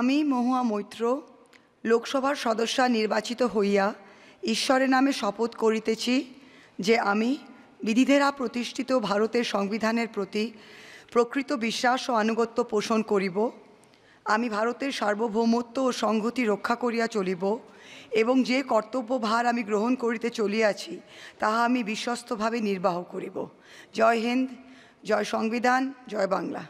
আমি মহুয়া মৈত্র লোকসভার সদস্যা নির্বাচিত হইয়া ঈশ্বরের নামে শপথ করিতেছি যে আমি বিধিদ্বারা প্রতিষ্ঠিত ভারতের সংবিধানের প্রতি প্রকৃত বিশ্বাস ও আনুগত্য পোষণ করিব। আমি ভারতের সার্বভৌমত্ব ও সংহতি রক্ষা করিয়া চলিব এবং যে কর্তব্যভার আমি গ্রহণ করিতে চলিয়াছি তাহা আমি বিশ্বস্তভাবে নির্বাহ করিব। জয় হিন্দ, জয় সংবিধান, জয় বাংলা।